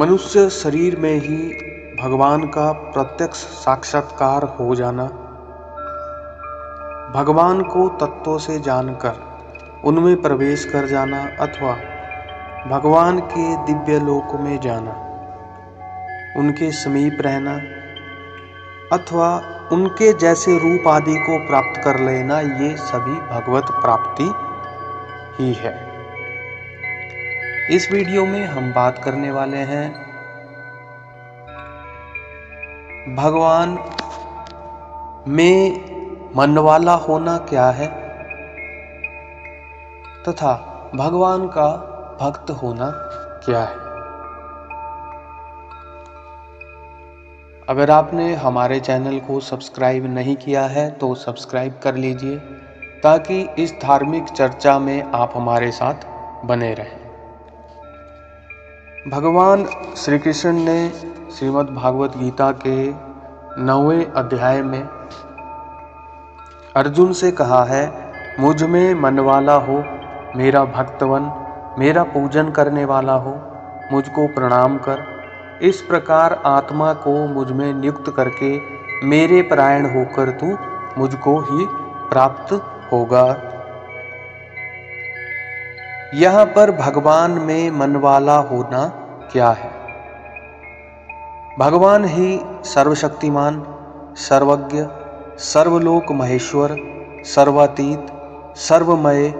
मनुष्य शरीर में ही भगवान का प्रत्यक्ष साक्षात्कार हो जाना, भगवान को तत्वों से जानकर उनमें प्रवेश कर जाना अथवा भगवान के दिव्य लोक में जाना, उनके समीप रहना अथवा उनके जैसे रूप आदि को प्राप्त कर लेना, ये सभी भगवत प्राप्ति ही है। इस वीडियो में हम बात करने वाले हैं भगवान में मन वाला होना क्या है तथा भगवान का भक्त होना क्या है। अगर आपने हमारे चैनल को सब्सक्राइब नहीं किया है तो सब्सक्राइब कर लीजिए, ताकि इस धार्मिक चर्चा में आप हमारे साथ बने रहें। भगवान श्री कृष्ण ने श्रीमद् भागवत गीता के 9वें अध्याय में अर्जुन से कहा है, मुझ में मन वाला हो, मेरा भक्तवन, मेरा पूजन करने वाला हो, मुझको प्रणाम कर। इस प्रकार आत्मा को मुझ में नियुक्त करके मेरे परायण होकर तू मुझको ही प्राप्त होगा। यहाँ पर भगवान में मन वाला होना क्या है? भगवान ही सर्वशक्तिमान, सर्वज्ञ, सर्वलोक महेश्वर, सर्वातीत, सर्वमय,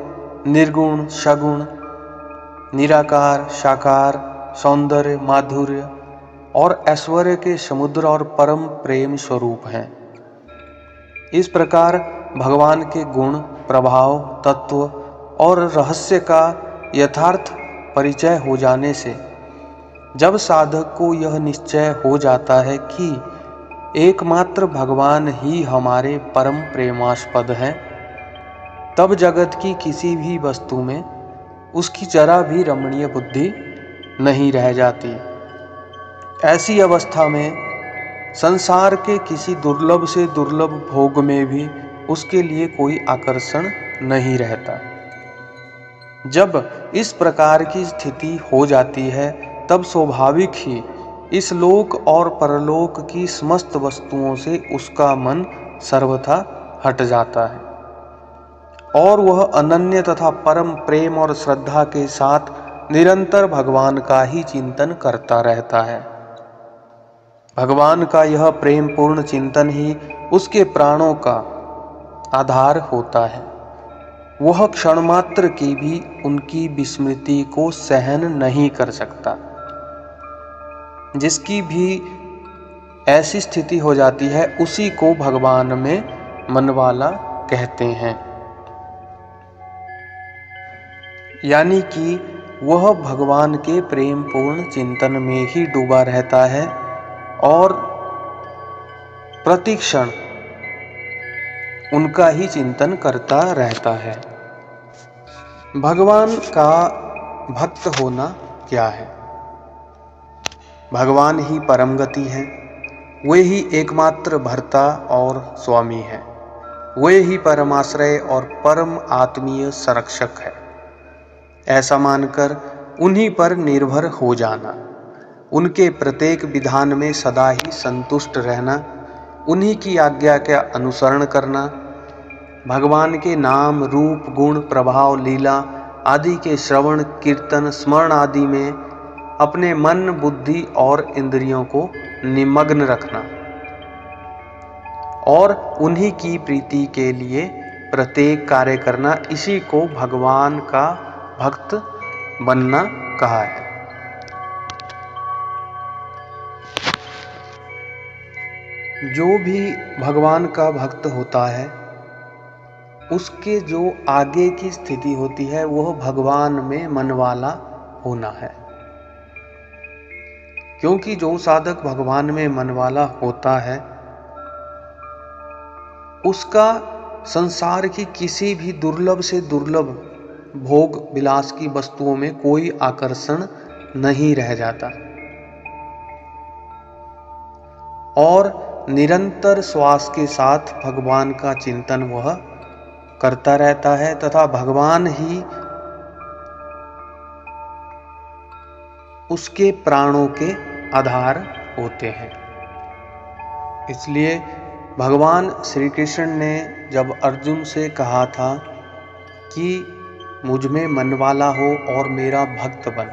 निर्गुण, सगुण, निराकार, साकार, सौंदर्य, माधुर्य और ऐश्वर्य के समुद्र और परम प्रेम स्वरूप हैं। इस प्रकार भगवान के गुण, प्रभाव, तत्व और रहस्य का यथार्थ परिचय हो जाने से जब साधक को यह निश्चय हो जाता है कि एकमात्र भगवान ही हमारे परम प्रेमास्पद हैं, तब जगत की किसी भी वस्तु में उसकी जरा भी रमणीय बुद्धि नहीं रह जाती। ऐसी अवस्था में संसार के किसी दुर्लभ से दुर्लभ भोग में भी उसके लिए कोई आकर्षण नहीं रहता। जब इस प्रकार की स्थिति हो जाती है, तब स्वाभाविक ही इस लोक और परलोक की समस्त वस्तुओं से उसका मन सर्वथा हट जाता है और वह अनन्य तथा परम प्रेम और श्रद्धा के साथ निरंतर भगवान का ही चिंतन करता रहता है। भगवान का यह प्रेम पूर्ण चिंतन ही उसके प्राणों का आधार होता है। वह क्षण मात्र की भी उनकी विस्मृति को सहन नहीं कर सकता। जिसकी भी ऐसी स्थिति हो जाती है, उसी को भगवान में मनवाला कहते हैं। यानी कि वह भगवान के प्रेम पूर्ण चिंतन में ही डूबा रहता है और प्रतिक्षण उनका ही चिंतन करता रहता है। भगवान का भक्त होना क्या है? भगवान ही परम गति है, वे ही एकमात्र भर्ता और स्वामी है, वे ही परमाश्रय और परम आत्मीय संरक्षक है। ऐसा मानकर उन्हीं पर निर्भर हो जाना, उनके प्रत्येक विधान में सदा ही संतुष्ट रहना, उन्हीं की आज्ञा का अनुसरण करना, भगवान के नाम, रूप, गुण, प्रभाव, लीला आदि के श्रवण, कीर्तन, स्मरण आदि में अपने मन, बुद्धि और इंद्रियों को निमग्न रखना और उन्हीं की प्रीति के लिए प्रत्येक कार्य करना, इसी को भगवान का भक्त बनना कहा है। जो भी भगवान का भक्त होता है, उसके जो आगे की स्थिति होती है वह भगवान में मन वाला होना है। क्योंकि जो साधक भगवान में मन वाला होता है, उसका संसार की किसी भी दुर्लभ से दुर्लभ भोग विलास की वस्तुओं में कोई आकर्षण नहीं रह जाता और निरंतर श्वास के साथ भगवान का चिंतन वह करता रहता है तथा भगवान ही उसके प्राणों के आधार होते हैं। इसलिए भगवान श्री कृष्ण ने जब अर्जुन से कहा था कि मुझ में मन वाला हो और मेरा भक्त बन,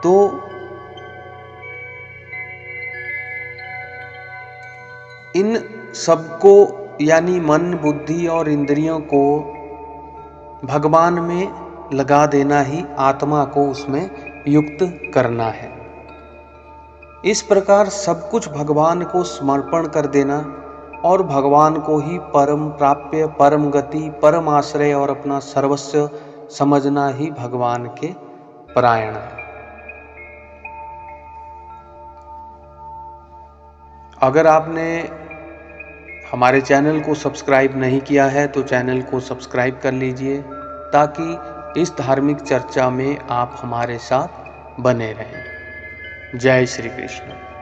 तो इन सबको यानी मन, बुद्धि और इंद्रियों को भगवान में लगा देना ही आत्मा को उसमें युक्त करना है। इस प्रकार सब कुछ भगवान को समर्पण कर देना और भगवान को ही परम प्राप्य, परम गति, परम आश्रय और अपना सर्वस्व समझना ही भगवान के परायण है। अगर आपने हमारे चैनल को सब्सक्राइब नहीं किया है तो चैनल को सब्सक्राइब कर लीजिए, ताकि इस धार्मिक चर्चा में आप हमारे साथ बने रहें। जय श्री कृष्ण।